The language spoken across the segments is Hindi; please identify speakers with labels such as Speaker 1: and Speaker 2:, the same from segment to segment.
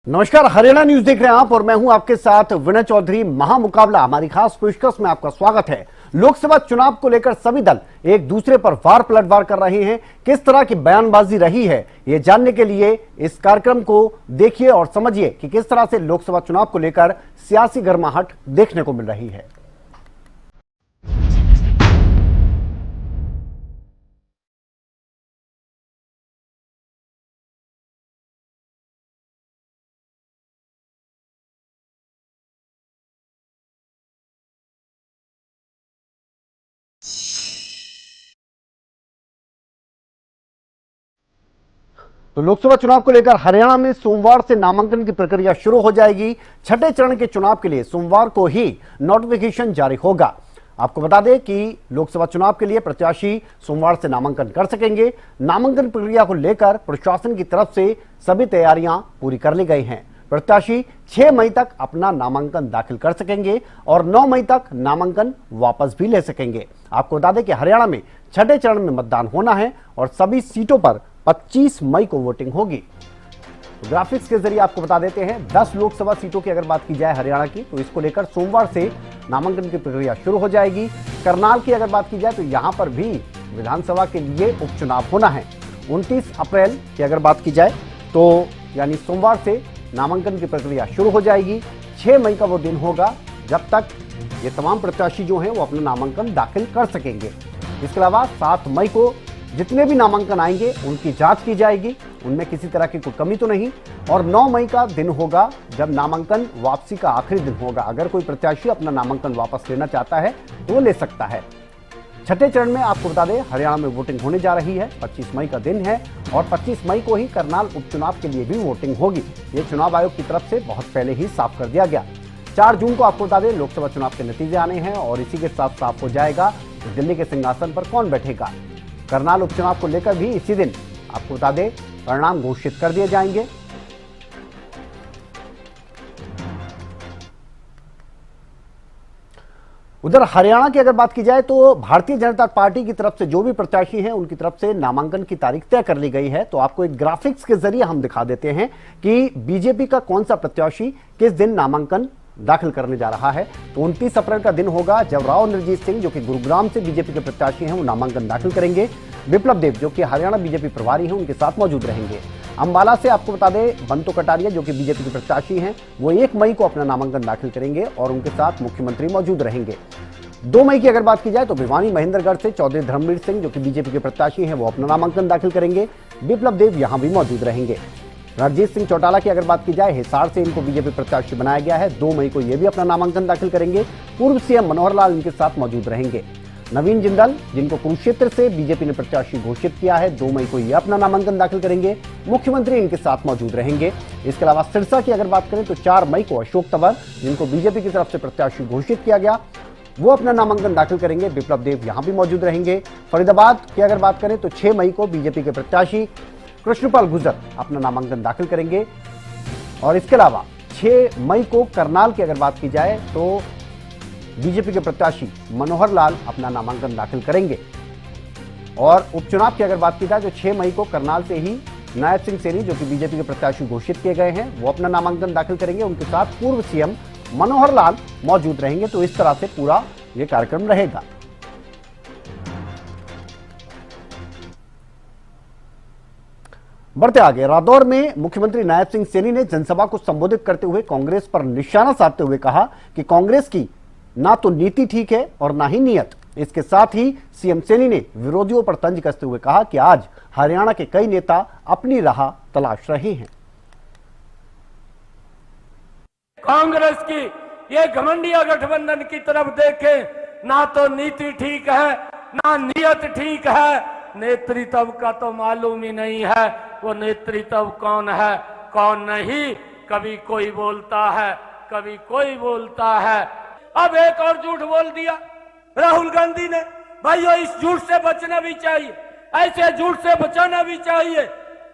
Speaker 1: नमस्कार, हरियाणा न्यूज देख रहे हैं आप और मैं हूं आपके साथ विनय चौधरी। महामुकाबला हमारी खास पेशकश में आपका स्वागत है। लोकसभा चुनाव को लेकर सभी दल एक दूसरे पर वार पलटवार कर रहे हैं। किस तरह की बयानबाजी रही है, ये जानने के लिए इस कार्यक्रम को देखिए और समझिए कि किस तरह से लोकसभा चुनाव को लेकर सियासी गर्माहट देखने को मिल रही है। तो लोकसभा चुनाव को लेकर हरियाणा में सोमवार से नामांकन की प्रक्रिया शुरू हो जाएगी। छठे चरण के चुनाव के लिए सोमवार को ही नोटिफिकेशन जारी होगा। आपको बता दें कि लोकसभा चुनाव के लिए प्रत्याशी सोमवार से नामांकन कर सकेंगे। नामांकन प्रक्रिया को लेकर प्रशासन की तरफ से सभी तैयारियां पूरी कर ली गई हैं। प्रत्याशी 6 मई तक अपना नामांकन दाखिल कर सकेंगे और 9 मई तक नामांकन वापस भी ले सकेंगे। आपको बता दें कि हरियाणा में छठे चरण में मतदान होना है और सभी सीटों पर 25 मई को वोटिंग होगी। ग्राफिक्स के जरिए आपको बता देते हैं 10 लोकसभा सीटों की अगर बात की जाए हरियाणा की, तो इसको लेकर सोमवार से नामांकन की प्रक्रिया शुरू हो जाएगी। करनाल की अगर बात की जाए तो यहां पर भी विधानसभा के लिए उपचुनाव होना है। 29 अप्रैल की अगर बात की जाए तो यानी सोमवार से नामांकन की प्रक्रिया शुरू हो जाएगी। 6 मई का वो दिन होगा जब तक ये तमाम प्रत्याशी जो हैं वो अपना नामांकन दाखिल कर सकेंगे। इसके अलावा 7 मई को जितने भी नामांकन आएंगे उनकी जांच की जाएगी, उनमें किसी तरह की कोई कमी तो नहीं। और 9 मई का दिन होगा जब नामांकन वापसी का आखिरी दिन होगा। अगर कोई प्रत्याशी अपना नामांकन वापस लेना चाहता है तो वो ले सकता है। छठे चरण में आपको बता दें हरियाणा में वोटिंग होने जा रही है। 25 मई का दिन है और 25 मई को ही करनाल उपचुनाव के लिए भी वोटिंग होगी। ये चुनाव आयोग की तरफ से बहुत पहले ही साफ कर दिया गया। 4 जून को आपको बता दें लोकसभा चुनाव के नतीजे आने हैं और इसी के साथ साफ हो जाएगा कि दिल्ली के सिंहासन पर कौन बैठेगा। करनाल उपचुनाव को लेकर भी इसी दिन आपको बता दें परिणाम घोषित कर दिए जाएंगे। उधर हरियाणा की अगर बात की जाए तो भारतीय जनता पार्टी की तरफ से जो भी प्रत्याशी हैं उनकी तरफ से नामांकन की तारीख तय कर ली गई है। तो आपको एक ग्राफिक्स के जरिए हम दिखा देते हैं कि बीजेपी का कौन सा प्रत्याशी किस दिन नामांकन दाखिल करने जा रहा है। तो 29 अप्रैल का दिन होगा जब राव नरजीत सिंह जो कि गुरुग्राम से बीजेपी के प्रत्याशी हैं वो नामांकन दाखिल करेंगे। विप्लव देव जो कि हरियाणा बीजेपी प्रभारी हैं उनके साथ मौजूद रहेंगे। अंबाला से आपको बता दें बंतो कटारिया जो कि बीजेपी के प्रत्याशी हैं वो 1 मई को अपना नामांकन दाखिल करेंगे और उनके साथ मुख्यमंत्री मौजूद रहेंगे। 2 मई की अगर बात की जाए तो भिवानी महेंद्रगढ़ से चौधरी धर्मवीर सिंह जो कि बीजेपी के प्रत्याशी हैं वो अपना नामांकन दाखिल करेंगे। विप्लव देव यहां भी मौजूद रहेंगे। रणजीत सिंह चौटाला की अगर बात की जाए हिसार से इनको बीजेपी प्रत्याशी बनाया गया है। 2 मई को ये भी अपना नामांकन दाखिल करेंगे। पूर्व सीएम मनोहर लाल इनके साथ मौजूद रहेंगे। नवीन जिंदल जिनको कुरुक्षेत्र से बीजेपी ने प्रत्याशी घोषित किया है 2 मई को ये अपना नामांकन दाखिल करेंगे। मुख्यमंत्री इनके साथ मौजूद रहेंगे। इसके अलावा सिरसा की अगर बात करें तो 4 मई को अशोक तंवर जिनको बीजेपी की तरफ से प्रत्याशी घोषित किया गया वो अपना नामांकन दाखिल करेंगे। विप्लव देव यहां भी मौजूद रहेंगे। फरीदाबाद की अगर बात करें तो 6 मई को बीजेपी के प्रत्याशी कृष्णपाल गुर्जर अपना नामांकन दाखिल करेंगे। और इसके अलावा 6 मई को करनाल की अगर बात की जाए तो बीजेपी के प्रत्याशी मनोहर लाल अपना नामांकन दाखिल करेंगे। और उपचुनाव की अगर बात की जाए तो 6 मई को करनाल से ही नायब सिंह सैनी जो कि बीजेपी के प्रत्याशी घोषित किए गए हैं वो अपना नामांकन दाखिल करेंगे। उनके साथ पूर्व सीएम मनोहर लाल मौजूद रहेंगे। तो इस तरह से पूरा ये कार्यक्रम रहेगा। बढ़ते आगे, रादौर में मुख्यमंत्री नायब सिंह सैनी ने जनसभा को संबोधित करते हुए कांग्रेस पर निशाना साधते हुए कहा कि कांग्रेस की ना तो नीति ठीक है और ना ही नीयत। इसके साथ ही सीएम सैनी ने विरोधियों पर तंज कसते हुए कहा कि आज हरियाणा के कई नेता अपनी राह तलाश रहे हैं।
Speaker 2: कांग्रेस की ये घमंडिया गठबंधन की तरफ देखें, ना तो नीति ठीक है ना नीयत ठीक है। नेतृत्व का तो मालूम ही नहीं है वो नेतृत्व कौन है कौन नहीं। कभी कोई बोलता है कभी कोई बोलता है। अब एक और झूठ बोल दिया राहुल गांधी ने। भाइयों इस झूठ से बचना भी चाहिए, ऐसे झूठ से बचाना भी चाहिए।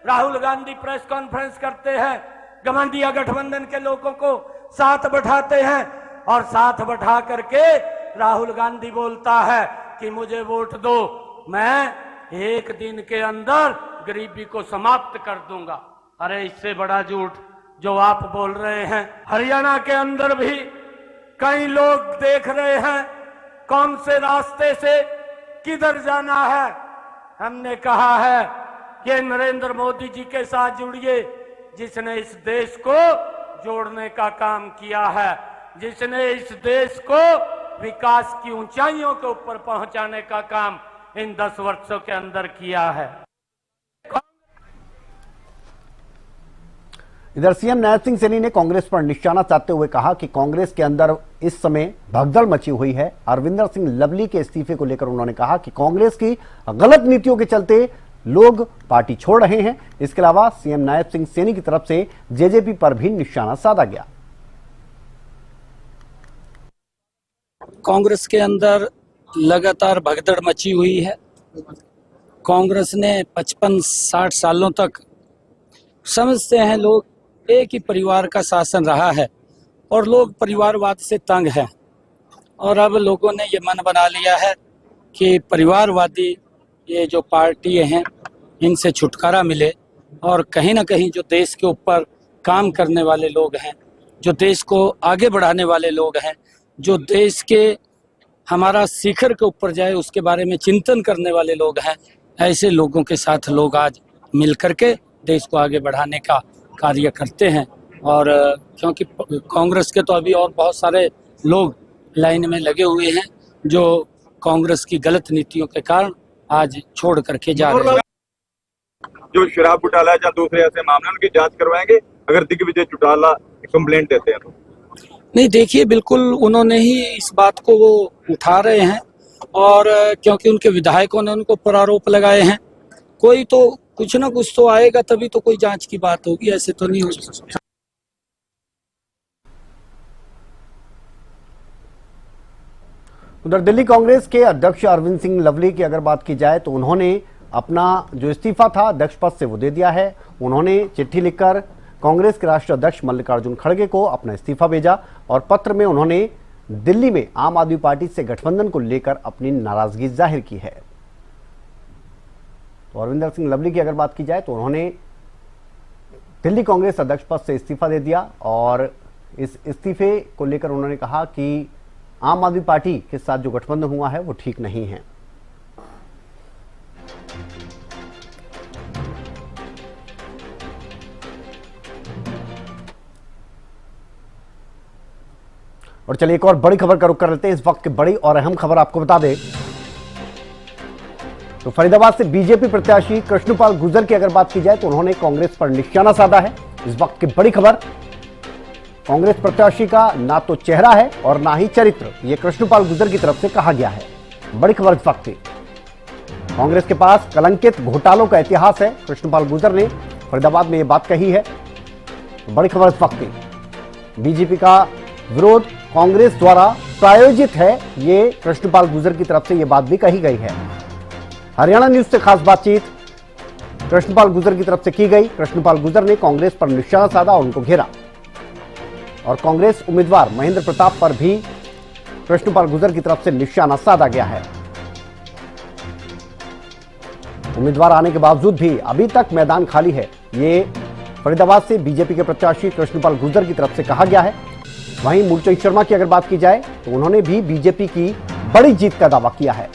Speaker 2: राहुल गांधी प्रेस कॉन्फ्रेंस करते हैं, घमंडिया गठबंधन के लोगों को साथ बैठाते हैं और साथ बैठा करके राहुल गांधी बोलता है कि मुझे वोट दो, मैं 1 दिन के अंदर गरीबी को समाप्त कर दूंगा। अरे इससे बड़ा झूठ जो आप बोल रहे हैं। हरियाणा के अंदर भी कई लोग देख रहे हैं कौन से रास्ते से किधर जाना है। हमने कहा है कि नरेंद्र मोदी जी के साथ जुड़िए, जिसने इस देश को जोड़ने का काम किया है, जिसने इस देश को विकास की ऊंचाइयों के ऊपर पहुंचाने का काम इन 10 वर्षों के अंदर किया है।
Speaker 1: इधर सीएम नायब सिंह सैनी ने कांग्रेस पर निशाना साधते हुए कहा कि कांग्रेस के अंदर इस समय भगदड़ मची हुई है। अरविंदर सिंह लवली के इस्तीफे को लेकर उन्होंने कहा कि कांग्रेस की गलत नीतियों के चलते लोग पार्टी छोड़ रहे हैं। इसके अलावा सीएम नायब सिंह सैनी की तरफ से जेजेपी पर भी निशाना साधा गया।
Speaker 3: कांग्रेस के अंदर लगातार भगदड़ मची हुई है। कांग्रेस ने 55-60 सालों तक समझते हैं लोग एक ही परिवार का शासन रहा है और लोग परिवारवाद से तंग हैं, और अब लोगों ने ये मन बना लिया है कि परिवारवादी ये जो पार्टी हैं इनसे छुटकारा मिले, और कहीं ना कहीं जो देश के ऊपर काम करने वाले लोग हैं, जो देश को आगे बढ़ाने वाले लोग हैं, जो देश के हमारा शिखर के ऊपर जाए उसके बारे में चिंतन करने वाले लोग हैं, ऐसे लोगों के साथ लोग आज मिल करके देश को आगे बढ़ाने का कार्य करते हैं। और क्योंकि कांग्रेस के तो अभी और बहुत सारे लोग लाइन में लगे हुए हैं जो कांग्रेस की गलत नीतियों के कारण आज छोड़ करके जा रहे हैं।
Speaker 4: जो शराब घोटाला या दूसरे ऐसे मामले उनकी जांच करवाएंगे अगर दिग्विजय चौटाला कंप्लेंट देते हैं तो?
Speaker 3: नहीं, देखिए, बिल्कुल उन्होंने ही इस बात को वो उठा रहे हैं, और क्योंकि उनके विधायकों ने उनको पर आरोप लगाए हैं, कोई तो कुछ ना कुछ तो आएगा, तभी तो कोई जांच की बात होगी, ऐसे तो नहीं हो सकता।
Speaker 1: उधर दिल्ली कांग्रेस के अध्यक्ष अरविंद सिंह लवली की अगर बात की जाए तो उन्होंने अपना जो इस्तीफा था अध्यक्ष पद से वो दे दिया है। उन्होंने चिट्ठी लिखकर कांग्रेस के राष्ट्रीय अध्यक्ष मल्लिकार्जुन खड़गे को अपना इस्तीफा भेजा, और पत्र में उन्होंने दिल्ली में आम आदमी पार्टी से गठबंधन को लेकर अपनी नाराजगी जाहिर की है। तो अरविंदर सिंह लवली की अगर बात की जाए तो उन्होंने दिल्ली कांग्रेस अध्यक्ष पद से इस्तीफा दे दिया, और इस इस्तीफे को लेकर उन्होंने कहा कि आम आदमी पार्टी के साथ जो गठबंधन हुआ है वो ठीक नहीं है। और चलिए एक और बड़ी खबर का रुख कर लेते हैं। इस वक्त की बड़ी और अहम खबर आपको बता दें तो फरीदाबाद से बीजेपी प्रत्याशी कृष्णपाल गुर्जर की अगर बात की जाए तो उन्होंने कांग्रेस पर निशाना साधा है। इस वक्त की बड़ी खबर, कांग्रेस प्रत्याशी का ना तो चेहरा है और ना ही चरित्र, यह कृष्णपाल गुर्जर की तरफ से कहा गया है। बड़ी खबर इस वक्त की, कांग्रेस के पास कलंकित घोटालों का इतिहास है। कृष्णपाल गुर्जर ने फरीदाबाद में यह बात कही है। बड़ी खबर इस वक्त की, बीजेपी का विरोध कांग्रेस द्वारा प्रायोजित है, ये कृष्णपाल गुर्जर की तरफ से यह बात भी कही गई है। हरियाणा न्यूज से खास बातचीत कृष्णपाल गुर्जर की तरफ से की गई। कृष्णपाल गुर्जर ने कांग्रेस पर निशाना साधा और उनको घेरा, और कांग्रेस उम्मीदवार महेंद्र प्रताप पर भी कृष्णपाल गुर्जर की तरफ से निशाना साधा गया है। उम्मीदवार आने के बावजूद भी अभी तक मैदान खाली है, ये फरीदाबाद से बीजेपी के प्रत्याशी कृष्णपाल गुर्जर की तरफ से कहा गया है। वहीं मूलचंद शर्मा की अगर बात की जाए तो उन्होंने भी बीजेपी की बड़ी जीत का दावा किया है।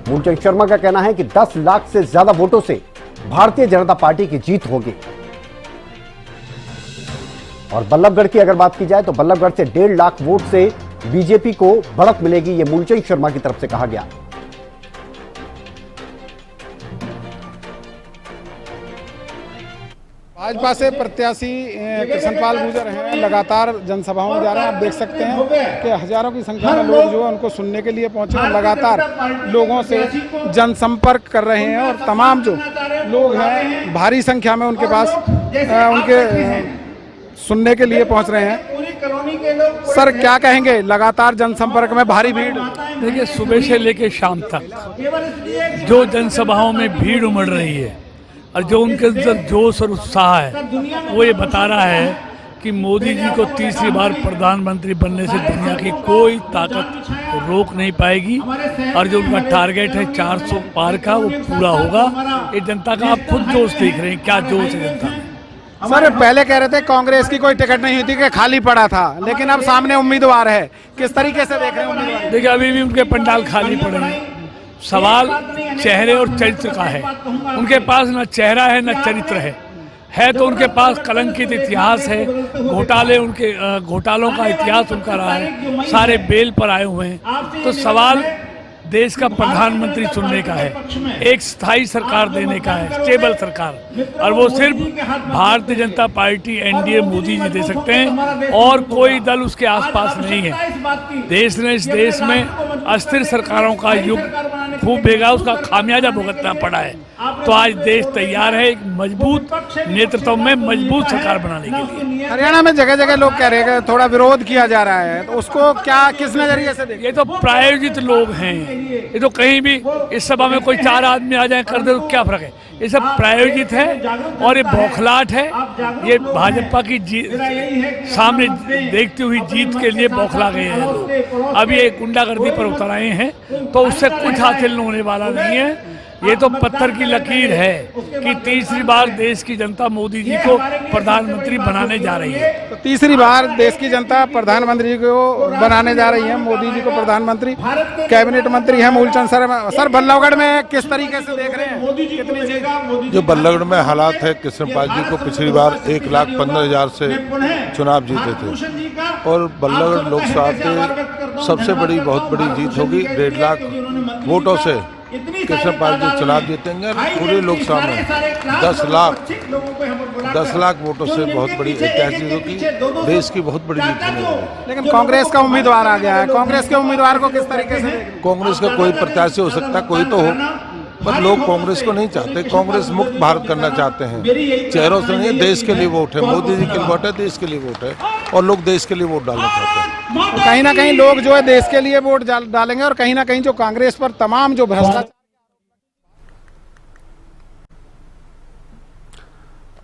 Speaker 1: मूलचंद शर्मा का कहना है कि 10 लाख से ज्यादा वोटों से भारतीय जनता पार्टी की जीत होगी। और बल्लभगढ़ की अगर बात की जाए तो बल्लभगढ़ से 1.5 लाख वोट से बीजेपी को बढ़त मिलेगी, यह मूलचंद शर्मा की तरफ से कहा गया।
Speaker 5: भाजपा से प्रत्याशी कृष्णपाल गुर्जर हैं, लगातार जनसभाओं में जा रहे हैं। आप देख सकते हैं कि हजारों की संख्या में लोग जो है उनको सुनने के लिए पहुंचे और लगातार लोगों से जनसंपर्क कर रहे हैं, और तमाम जो लोग हैं भारी संख्या में उनके पास उनके सुनने के लिए पहुंच रहे हैं। सर, क्या कहेंगे, लगातार जनसंपर्क में भारी भीड़?
Speaker 6: देखिए, सुबह से लेकर शाम तक जो जनसभाओं में भीड़ उमड़ रही है और जो उनके अंदर जोश और उत्साह है, वो ये बता रहा है कि मोदी जी को तीसरी बार प्रधानमंत्री बनने से दुनिया की कोई ताकत रोक नहीं पाएगी, और जो उनका टारगेट है 400 पार का, वो पूरा होगा। ये जनता का आप खुद जोश देख रहे हैं, क्या जोश है जनता में।
Speaker 5: सर पहले कह रहे थे कांग्रेस की कोई टिकट नहीं हुई थी कि खाली पड़ा था, लेकिन अब सामने उम्मीदवार है, किस तरीके से देख रहे हैं उम्मीदवार?
Speaker 6: देखिए अभी भी उनके पंडाल खाली पड़े हैं। सवाल चेहरे और चरित्र का है। उनके पास न चेहरा है न चरित्र है तो उनके पास कलंकित इतिहास है। घोटालों का इतिहास उनका रहा है, सारे बेल पर आए हुए हैं। तो सवाल देश का प्रधानमंत्री चुनने का है, एक स्थायी सरकार देने का है, स्टेबल सरकार, और वो सिर्फ भारतीय जनता पार्टी एनडीए मोदी जी दे सकते हैं और कोई दल उसके आसपास नहीं है। देश ने इस देश में अस्थिर सरकारों का युग खूब भेगा, उसका खामियाजा भुगतना पड़ा है। तो आज देश तैयार है एक मजबूत नेतृत्व में मजबूत सरकार बनाने के लिए।
Speaker 5: हरियाणा में जगह जगह लोग कह रहे हैं कि थोड़ा विरोध किया जा रहा है, तो उसको क्या किस नजरिए से देखें?
Speaker 6: ये तो प्रायोजित लोग हैं, ये तो कहीं भी इस सभा में कोई 4 आदमी आ जाए कर दे तो क्या फर्क है। ये सब प्रायोजित है और ये बौखलाहट है। ये भाजपा की सामने देखती हुई जीत के लिए बौखला गए हैं लोग। अब ये गुंडागर्दी पर उतर आए हैं तो उससे कुछ हासिल होने वाला नहीं है। ये तो पत्थर की लकीर है कि तीसरी बार देश की जनता मोदी जी को प्रधानमंत्री बनाने जा रही है।
Speaker 5: तो तीसरी बार देश की जनता प्रधानमंत्री को बनाने जा रही है, मोदी जी को प्रधानमंत्री। कैबिनेट मंत्री है मूलचंद सर बल्लभगढ़ में किस तरीके से देख रहे हैं? कितनी जगह
Speaker 7: जो बल्लभगढ़ में हालात है, कृष्णपाल जी को पिछली बार 1,15,000 से चुनाव जीते थे और बल्लभगढ़ लोकसभा की सबसे बड़ी बहुत बड़ी जीत होगी। 1.5 लाख वोटों से कृष्णपाल जी चुनाव जीतेंगे। पूरे लोकसभा में 10 लाख वोटों से बहुत बड़ी ऐतिहासिक होगी, देश की बहुत बड़ी जीत होगी।
Speaker 5: लेकिन कांग्रेस का उम्मीदवार आ गया है, कांग्रेस के उम्मीदवार को किस तरीके से?
Speaker 7: कांग्रेस का कोई प्रत्याशी हो सकता, कोई तो हो, पर लोग कांग्रेस को नहीं चाहते। कांग्रेस मुक्त भारत करना चाहते हैं, चेहरों से नहीं, देश के लिए वोट है, मोदी जी के लिए वोट है, देश के लिए वोट है और लोग देश के लिए वोट डालना चाहते हैं।
Speaker 5: तो कहीं ना कहीं लोग जो है देश के लिए वोट डालेंगे और कहीं ना कहीं जो कांग्रेस पर तमाम जो भ्रष्टाचार।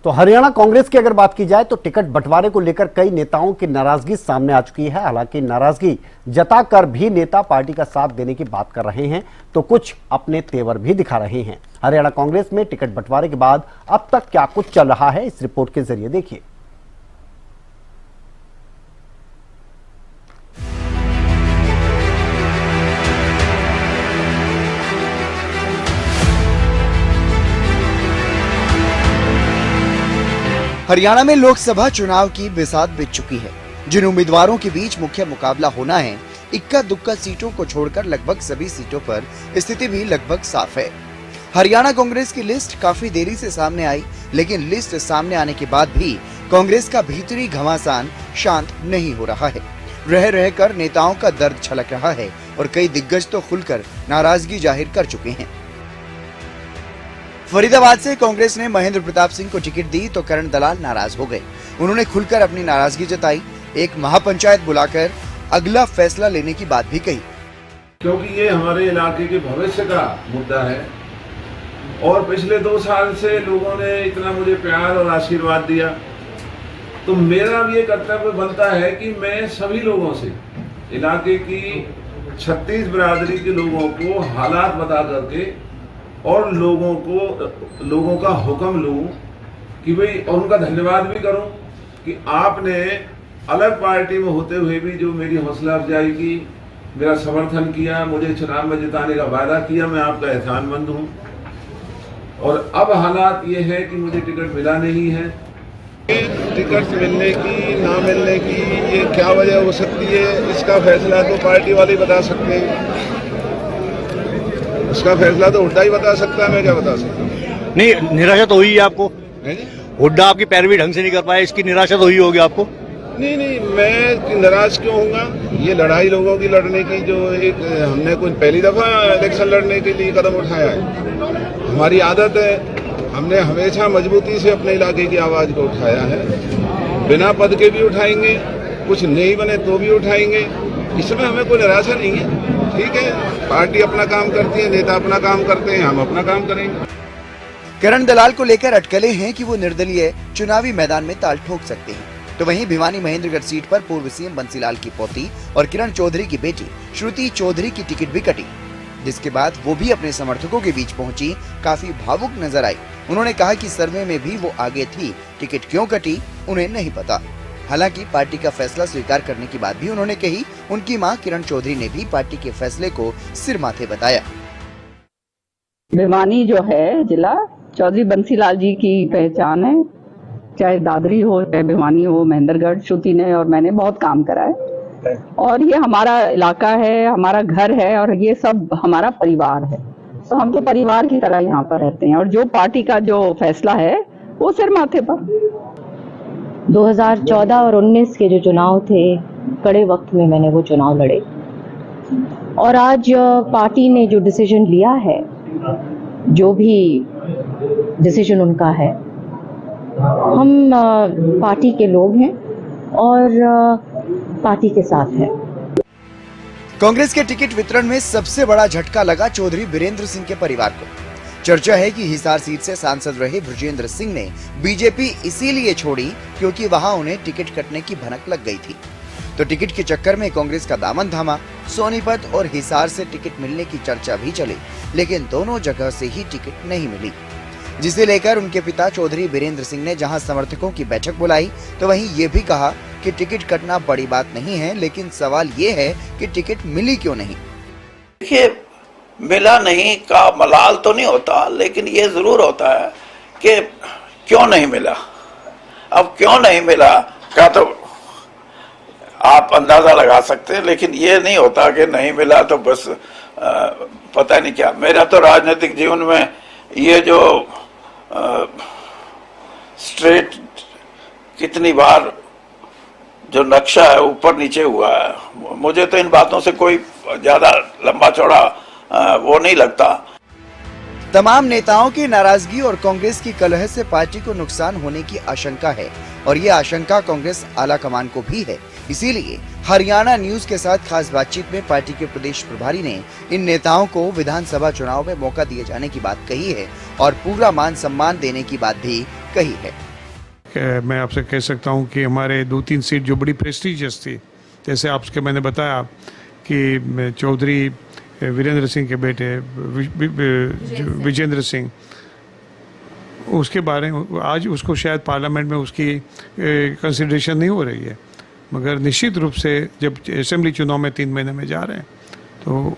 Speaker 1: तो हरियाणा कांग्रेस की अगर बात की जाए तो टिकट बंटवारे को लेकर कई नेताओं की नाराजगी सामने आ चुकी है। हालांकि नाराजगी जताकर भी नेता पार्टी का साथ देने की बात कर रहे हैं तो कुछ अपने तेवर भी दिखा रहे हैं। हरियाणा कांग्रेस में टिकट बंटवारे के बाद अब तक क्या कुछ चल रहा है, इस रिपोर्ट के जरिए देखिए।
Speaker 8: हरियाणा में लोकसभा चुनाव की बिसात बिछ चुकी है। जिन उम्मीदवारों के बीच मुख्य मुकाबला होना है, इक्का दुक्का सीटों को छोड़कर लगभग सभी सीटों पर स्थिति भी लगभग साफ है। हरियाणा कांग्रेस की लिस्ट काफी देरी से सामने आई, लेकिन लिस्ट सामने आने के बाद भी कांग्रेस का भीतरी घमासान शांत नहीं हो रहा है। रह रहकर नेताओं का दर्द छलक रहा है और कई दिग्गज तो खुलकर नाराजगी जाहिर कर चुके हैं। फरीदाबाद से कांग्रेस ने महेंद्र प्रताप सिंह को टिकट दी तो करण दलाल नाराज हो गए। उन्होंने खुलकर अपनी नाराजगी जताई, एक महापंचायत बुलाकर अगला फैसला लेने की बात भी कही।
Speaker 9: क्योंकि ये हमारे इलाके के भविष्य का मुद्दा है और पिछले 2 साल से लोगों ने इतना मुझे प्यार और आशीर्वाद दिया, तो मेरा भी ये कर्तव्य बनता है कि मैं सभी लोगों से, इलाके की 36 बिरादरी के लोगों को हालात बता करके और लोगों का हुक्म लूं कि भाई, और उनका धन्यवाद भी करूं कि आपने अलग पार्टी में होते हुए भी जो मेरी हौसला अफजाई की, मेरा समर्थन किया, मुझे चुनाव में जिताने का वादा किया, मैं आपका एहसानमंद हूं। और अब हालात ये है कि मुझे टिकट मिला नहीं है।
Speaker 10: टिकट मिलने की ना मिलने की ये क्या वजह हो सकती है, इसका फैसला तो पार्टी वाले बता सकते हैं। इसका फैसला तो हुड्डा ही बता सकता है, मैं क्या बता सकता हूँ।
Speaker 11: नहीं, निराशा तो हुई है आपको? हुड्डा आपकी पैरवी ढंग से नहीं कर पाया, इसकी निराशा तो हुई होगी आपको?
Speaker 10: नहीं, मैं नाराज क्यों होऊंगा। ये लड़ाई लोगों की लड़ने की जो एक हमने कोई पहली दफा इलेक्शन लड़ने के लिए कदम उठाया है, हमारी आदत है। हमने हमेशा मजबूती से अपने इलाके की आवाज को उठाया है, बिना पद के भी उठाएंगे, कुछ नहीं बने तो भी उठाएंगे। इसमें हमें कोई निराशा नहीं है। ठीक है, पार्टी अपना काम करती है, नेता अपना काम करते हैं, हम अपना काम करेंगे।
Speaker 8: करण दलाल को लेकर अटकलें हैं कि वो निर्दलीय चुनावी मैदान में ताल ठोक सकते हैं। तो वहीं भिवानी महेंद्रगढ़ सीट पर पूर्व सीएम बंसीलाल की पोती और किरण चौधरी की बेटी श्रुति चौधरी की टिकट भी कटी। जिसके बाद वो भी अपने समर्थकों के बीच पहुंची काफी भावुक नजर आई। उन्होंने कहा कि सर्वे में भी वो आगे थी, टिकट क्यों कटी उन्हें नहीं पता। हालांकि पार्टी का फैसला स्वीकार करने की बात भी उन्होंने कही। उनकी मां किरण चौधरी ने भी पार्टी के फैसले को सिर माथे बताया।
Speaker 12: भिवानी जो है जिला, चौधरी बंसीलाल जी की पहचान है। चाहे दादरी हो, चाहे भिवानी हो, महेंद्रगढ़, श्रुति ने और मैंने बहुत काम करा है और ये हमारा इलाका है, हमारा घर है और ये सब हमारा परिवार है। तो हम तो परिवार की तरह यहाँ पर रहते हैं और जो पार्टी का जो फैसला है वो सिर माथे पर।
Speaker 13: 2014 और 19 के जो चुनाव थे, कड़े वक्त में मैंने वो चुनाव लड़े और आज पार्टी ने जो डिसीजन लिया है, जो भी डिसीजन उनका है, हम पार्टी के लोग हैं और पार्टी के साथ हैं।
Speaker 8: कांग्रेस के टिकट वितरण में सबसे बड़ा झटका लगा चौधरी वीरेंद्र सिंह के परिवार को। चर्चा है कि हिसार सीट से सांसद रहे बृजेंद्र सिंह ने बीजेपी इसीलिए छोड़ी क्योंकि वहां उन्हें टिकट कटने की भनक लग गई थी। तो टिकट के चक्कर में कांग्रेस का दामन थामा। सोनीपत और हिसार से टिकट मिलने की चर्चा भी चली, लेकिन दोनों जगह से ही टिकट नहीं मिली, जिसे लेकर उनके पिता चौधरी वीरेंद्र सिंह ने जहां समर्थकों की बैठक बुलाई, तो वहीं ये भी कहा कि टिकट कटना बड़ी बात नहीं है, लेकिन सवाल ये है कि टिकट मिली क्यों नहीं।
Speaker 14: देखिए, मिला नहीं का मलाल तो नहीं होता, लेकिन ये जरूर होता है कि क्यों नहीं मिला। अब क्यों नहीं मिला का तो आप अंदाजा लगा सकते हैं, लेकिन ये नहीं होता कि नहीं मिला तो बस पता नहीं क्या। मेरा तो राजनीतिक जीवन में ये जो स्ट्रेट कितनी बार जो नक्शा है ऊपर नीचे हुआ है, मुझे तो इन बातों से कोई ज्यादा लंबा चौड़ा वो नहीं लगता।
Speaker 8: तमाम नेताओं की नाराजगी और कांग्रेस की कलह से पार्टी को नुकसान होने की आशंका है और ये आशंका कांग्रेस आला कमान को भी है। इसीलिए हरियाणा न्यूज के साथ खास बातचीत में पार्टी के प्रदेश प्रभारी ने इन नेताओं को विधानसभा चुनाव में मौका दिए जाने की बात कही है और पूरा मान सम्मान देने की बात भी कही है।
Speaker 15: मैं आपसे कह सकता हूं कि हमारे 2-3 सीट जो बड़ी प्रेस्टीजियस थी, जैसे आपके मैंने बताया कि चौधरी वीरेंद्र सिंह के बेटे विजेंद्र सिंह, उसके बारे में आज उसको शायद पार्लियामेंट में उसकी कंसिडरेशन नहीं हो रही है, मगर निश्चित रूप से जब असेंबली चुनाव में 3 महीने में जा रहे हैं तो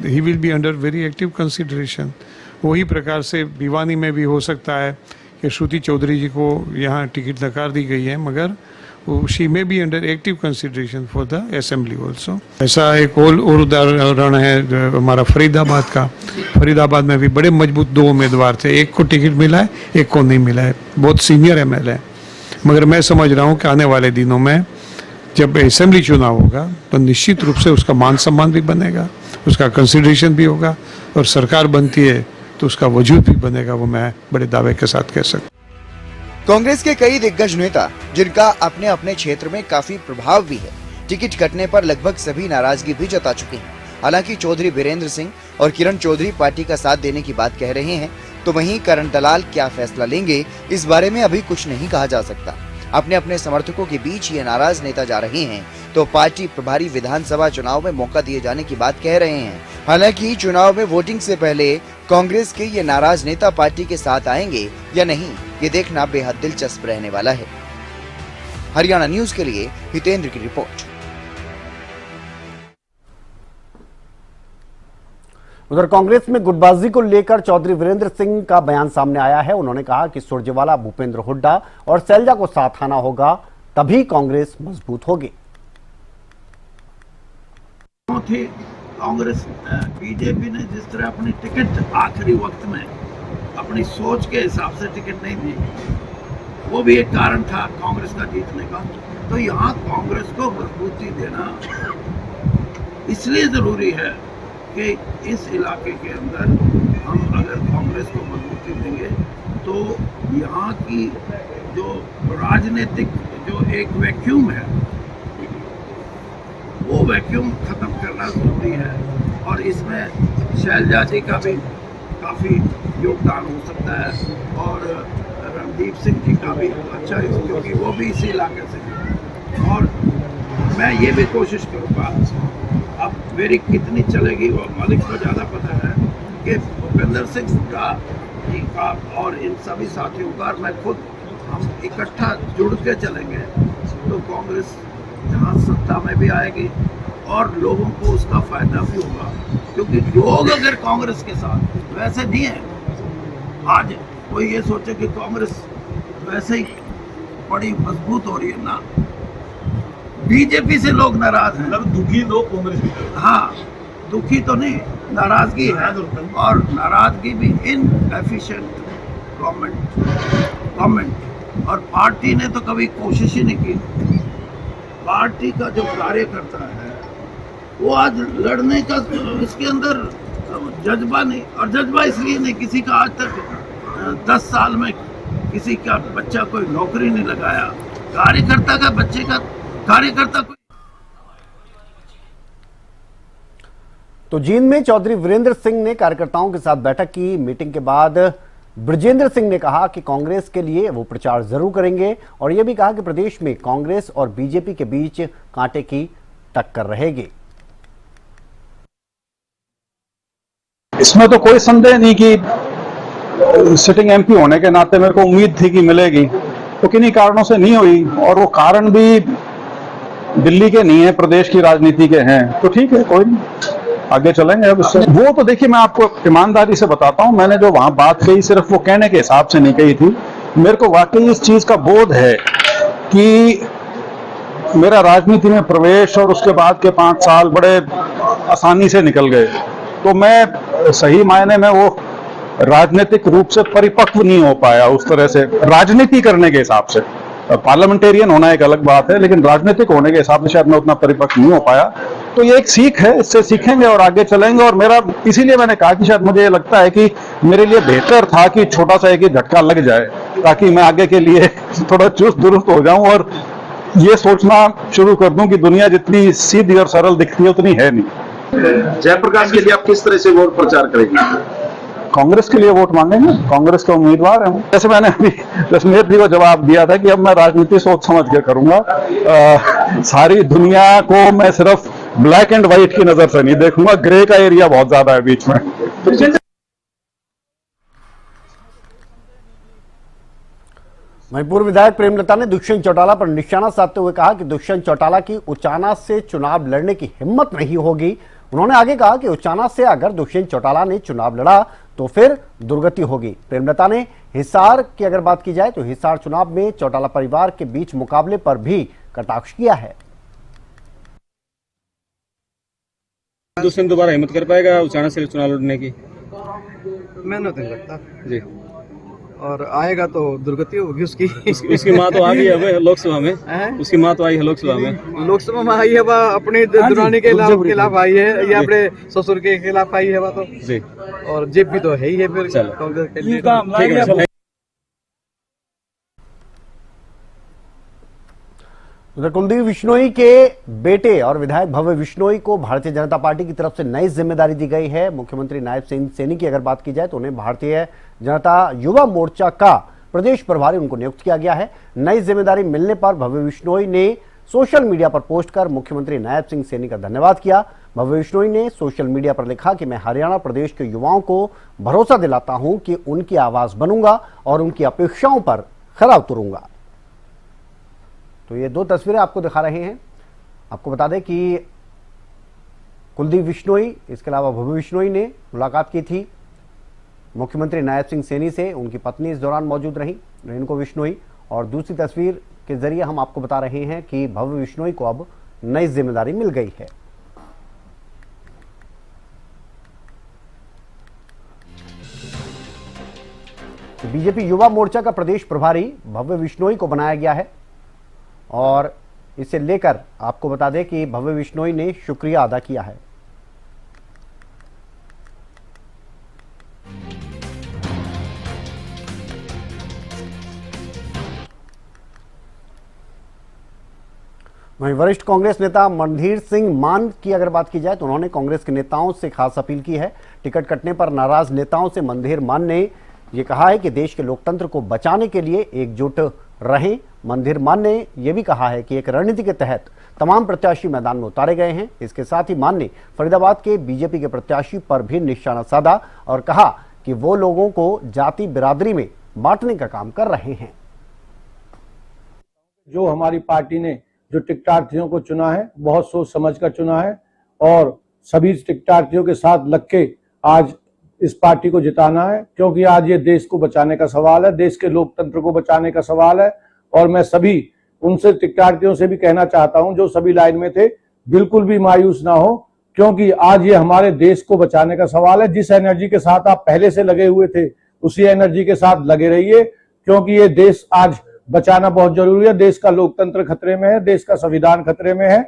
Speaker 15: he will be under very active consideration. वही प्रकार से भिवानी में भी हो सकता है कि श्रुति चौधरी जी को यहाँ टिकट नकार दी गई है, मगर शी में be under active consideration for the assembly also. ऐसा एक और उदाहरण है हमारा फरीदाबाद का। फरीदाबाद में भी बड़े मजबूत 2 उम्मीदवार थे, एक को टिकट मिला है, एक को नहीं मिला है, बहुत सीनियर एमएलए। मगर मैं समझ रहा हूँ कि आने वाले दिनों में जब असेंबली चुनाव होगा तो निश्चित रूप से उसका मान सम्मान भी बनेगा, उसका कंसिडरेशन भी होगा और सरकार बनती है तो उसका वजूद भी बनेगा, वो मैं बड़े दावे के साथ कह सकता हूं।
Speaker 8: कांग्रेस के कई दिग्गज नेता जिनका अपने अपने क्षेत्र में काफी प्रभाव भी है, टिकट कटने पर लगभग सभी नाराजगी भी जता चुके हैं। हालांकि चौधरी वीरेंद्र सिंह और किरण चौधरी पार्टी का साथ देने की बात कह रहे हैं, तो वहीं करण दलाल क्या फैसला लेंगे इस बारे में अभी कुछ नहीं कहा जा सकता। अपने अपने समर्थकों के बीच ये नाराज नेता जा रहे हैं तो पार्टी प्रभारी विधानसभा चुनाव में मौका दिए जाने की बात कह रहे हैं। हालांकि चुनाव में वोटिंग से पहले कांग्रेस के ये नाराज नेता पार्टी के साथ आएंगे या नहीं, ये देखना बेहद दिलचस्प रहने वाला है। हरियाणा न्यूज के लिए हितेंद्र की रिपोर्ट।
Speaker 1: उधर कांग्रेस में गुटबाजी को लेकर चौधरी वीरेंद्र सिंह का बयान सामने आया है। उन्होंने कहा कि सुरजेवाला, भूपेंद्र हुड्डा और सैलजा को साथ आना होगा, तभी कांग्रेस मजबूत होगी।
Speaker 14: कांग्रेस बीजेपी ने जिस तरह अपनी टिकट आखिरी वक्त में अपनी सोच के हिसाब से टिकट नहीं दी, वो भी एक कारण था कांग्रेस का जीतने का। तो यहाँ कांग्रेस को मजबूती देना इसलिए जरूरी है कि इस इलाके के अंदर हम अगर कांग्रेस को मजबूती देंगे तो यहाँ की जो राजनीतिक जो एक वैक्यूम है, वो वैक्यूम खत्म करना जरूरी है और इसमें शैलजा जी का भी काफ़ी योगदान हो सकता है और रणदीप सिंह जी का भी अच्छा है, क्योंकि वो भी इसी इलाके से हैं। और मैं ये भी कोशिश करूँगा, अब मेरी कितनी चलेगी वो मालिक को ज़्यादा पता है कि भूपेंद्र सिंह का और इन सभी साथियों का मैं खुद हम इकट्ठा जुड़ के चलेंगे तो कांग्रेस यहाँ सत्ता में भी आएगी और लोगों को उसका फायदा भी होगा, क्योंकि लोग अगर कांग्रेस के साथ वैसे नहीं है, आज कोई ये सोचे कि कांग्रेस वैसे ही बड़ी मजबूत हो रही है ना, बीजेपी से लोग नाराज हैं, मतलब दुखी लोग कांग्रेस की, हाँ दुखी तो नहीं, नाराजगी है, और नाराजगी भी इन एफिशिएंट गवर्नमेंट और पार्टी ने तो कभी कोशिश ही नहीं की। पार्टी का जो कार्यकर्ता है वो आज लड़ने का इसके अंदर जज्बा नहीं, और जज्बा इसलिए नहीं, किसी का आज तक 10 साल में किसी का बच्चा कोई नौकरी नहीं लगाया, कार्यकर्ता का बच्चे का कार्यकर्ता कोई।
Speaker 1: तो जींद में चौधरी वीरेंद्र सिंह ने कार्यकर्ताओं के साथ बैठक की। मीटिंग के बाद ब्रजेंद्र सिंह ने कहा कि कांग्रेस के लिए वो प्रचार जरूर करेंगे और यह भी कहा कि प्रदेश में कांग्रेस और बीजेपी के बीच कांटे की टक्कर रहेगी।
Speaker 16: इसमें तो कोई संदेह नहीं कि सिटिंग एमपी होने के नाते मेरे को उम्मीद थी कि मिलेगी, तो किन्हीं कारणों से नहीं हुई, और वो कारण भी दिल्ली के नहीं है, प्रदेश की राजनीति के हैं। तो ठीक है, कोई नहीं, आगे चलेंगे। अब इससे वो तो देखिए, मैं आपको ईमानदारी से बताता हूं, मैंने जो वहां बात कही सिर्फ वो कहने के हिसाब से नहीं कही थी। मेरे को वाकई इस चीज का बोध है कि मेरा राजनीति में प्रवेश और उसके बाद के 5 साल बड़े आसानी से निकल गए, तो मैं सही मायने में वो राजनीतिक रूप से परिपक्व नहीं हो पाया उस तरह से, राजनीति करने के हिसाब से। पार्लियामेंटेरियन होना एक अलग बात है, लेकिन राजनीतिक होने के हिसाब से शायद मैं उतना परिपक्व नहीं हो पाया। तो ये एक सीख है, इससे सीखेंगे और आगे चलेंगे। और मेरा इसीलिए मैंने कहा कि शायद मुझे लगता है कि मेरे लिए बेहतर था कि छोटा सा एक झटका लग जाए, ताकि मैं आगे के लिए थोड़ा चुस्त दुरुस्त हो जाऊं और ये सोचना शुरू कर दूं कि दुनिया जितनी सीधी और सरल दिखती है उतनी है नहीं।
Speaker 17: जयप्रकाश के लिए आप किस तरह से वोट प्रचार करेंगे?
Speaker 16: कांग्रेस के लिए वोट मांगेंगे, कांग्रेस के उम्मीदवार हैं। जैसे मैंने अभी जसमेर जी को जवाब दिया था कि अब मैं राजनीति सोच समझ के करूंगा, सारी दुनिया को मैं सिर्फ ब्लैक एंड व्हाइट की नजर से नहीं देखूंगा, ग्रे का एरिया बहुत ज्यादा है बीच में।
Speaker 1: वहीं पूर्व विधायक प्रेमलता ने दुष्यंत चौटाला पर निशाना साधते हुए कहा कि दुष्यंत चौटाला की उचाना से चुनाव लड़ने की हिम्मत नहीं होगी। उन्होंने आगे कहा कि उचाना से अगर दुष्यंत चौटाला ने चुनाव लड़ा तो फिर दुर्गति होगी। प्रेमलता ने हिसार की अगर बात की जाए तो हिसार चुनाव में चौटाला परिवार के बीच मुकाबले पर भी कटाक्ष किया है।
Speaker 11: दुष्यंत दोबारा हिम्मत कर पाएगा उचाना से चुनाव लड़ने की?
Speaker 18: मेहनत नहीं लगता
Speaker 11: जी,
Speaker 18: और आएगा तो दुर्गति होगी उसकी।
Speaker 11: उसकी माँ तो आ गई है लोकसभा में, उसकी माँ तो आई है लोकसभा में।
Speaker 18: लोकसभा में आई है वह अपनी दुरानी के खिलाफ आई है, या अपने ससुर के खिलाफ आई है वह तो जी, और जेपी तो है ही है फिर कांग्रेस के लिए।
Speaker 1: उधर कुलदीप बिश्नोई के बेटे और विधायक भव्य बिश्नोई को भारतीय जनता पार्टी की तरफ से नई जिम्मेदारी दी गई है। मुख्यमंत्री नायब सिंह सैनी की अगर बात की जाए तो उन्हें भारतीय जनता युवा मोर्चा का प्रदेश प्रभारी उनको नियुक्त किया गया है। नई जिम्मेदारी मिलने पर भव्य बिश्नोई ने सोशल मीडिया पर पोस्ट कर मुख्यमंत्री नायब सिंह सैनी का धन्यवाद किया। भव्य बिश्नोई ने सोशल मीडिया पर लिखा कि मैं हरियाणा प्रदेश के युवाओं को भरोसा दिलाता हूं कि उनकी आवाज बनूंगा और उनकी अपेक्षाओं पर खरा उतरूंगा। तो ये 2 तस्वीरें आपको दिखा रहे हैं। आपको बता दें कि कुलदीप बिश्नोई इसके अलावा भव्य बिश्नोई ने मुलाकात की थी मुख्यमंत्री नायब सिंह सैनी से। उनकी पत्नी इस दौरान मौजूद रही, रेणुका बिश्नोई। और दूसरी तस्वीर के जरिए हम आपको बता रहे हैं कि भव्य बिश्नोई को अब नई जिम्मेदारी मिल गई है। बीजेपी युवा मोर्चा का प्रदेश प्रभारी भव्य बिश्नोई को बनाया गया है और इसे लेकर आपको बता दें कि भव्य बिश्नोई ने शुक्रिया अदा किया है। वहीं वरिष्ठ कांग्रेस नेता मनधीर सिंह मान की अगर बात की जाए तो उन्होंने कांग्रेस के नेताओं से खास अपील की है। टिकट कटने पर नाराज नेताओं से मनधीर मान ने यह कहा है कि देश के लोकतंत्र को बचाने के लिए एकजुट रहें। मंदिर मान ने यह भी कहा है कि एक रणनीति के तहत तमाम प्रत्याशी मैदान में उतारे गए हैं। इसके साथ ही मान ने फरीदाबाद के बीजेपी के प्रत्याशी पर भी निशाना साधा और कहा कि वो लोगों को जाति बिरादरी में बांटने का काम कर रहे हैं।
Speaker 19: जो हमारी पार्टी ने जो टिकटार्थियों को चुना है, बहुत सोच समझ कर चुना है और सभी टिकटार्थियों के साथ लग के आज इस पार्टी को जिताना है, क्योंकि आज ये देश को बचाने का सवाल है, देश के लोकतंत्र को बचाने का सवाल है। और मैं सभी उनसे टिकटार्थियों से भी कहना चाहता हूं जो सभी लाइन में थे, बिल्कुल भी मायूस ना हो, क्योंकि आज ये हमारे देश को बचाने का सवाल है। जिस एनर्जी के साथ आप पहले से लगे हुए थे उसी एनर्जी के साथ लगे रहिए, क्योंकि ये देश आज बचाना बहुत जरूरी है। देश का लोकतंत्र खतरे में है, देश का संविधान खतरे में है।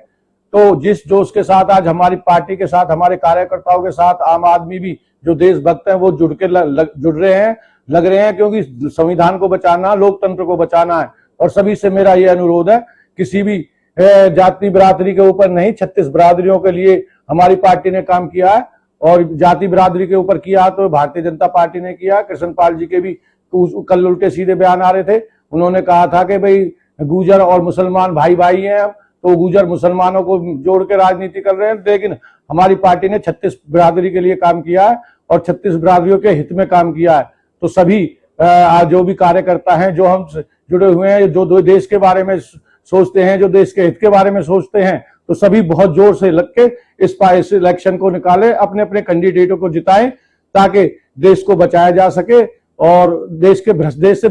Speaker 19: तो जिस जोश के साथ आज हमारी पार्टी के साथ, हमारे कार्यकर्ताओं के साथ आम आदमी भी जो देशभक्त हैं वो जुड़ रहे हैं, लग रहे हैं, क्योंकि संविधान को बचाना, लोकतंत्र को बचाना है। और सभी से मेरा ये अनुरोध है, किसी भी जाति बिरादरी के ऊपर नहीं, 36 बिरादरियों के लिए हमारी पार्टी ने काम किया है और जाति बिरादरी के ऊपर किया तो भारतीय जनता पार्टी ने किया। कृष्णपाल जी के भी कल उल्टे सीधे बयान आ रहे थे। उन्होंने कहा था कि भाई गुर्जर और मुसलमान भाई भाई हैं, तो गुर्जर मुसलमानों को जोड़ के राजनीति कर रहे हैं। लेकिन हमारी पार्टी ने 36 बिरादरी के लिए काम किया है और 36 बिरादरियों के हित में काम किया है। तो सभी जो भी कार्यकर्ता हैं, जो हम जुड़े हुए हैं, जो देश के बारे में सोचते हैं, जो देश के हित के बारे में सोचते हैं, तो सभी बहुत जोर से लग के इस इलेक्शन को निकाले, अपने अपने कैंडिडेटों को जिताएं, ताकि देश को बचाया जा सके और देश से।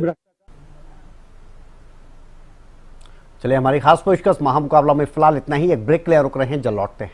Speaker 1: चलिए, हमारी खास पेशकश महामुकाबला में फिलहाल इतना ही। एक ब्रेक ले रुक रहे हैं, जल्द लौटते हैं।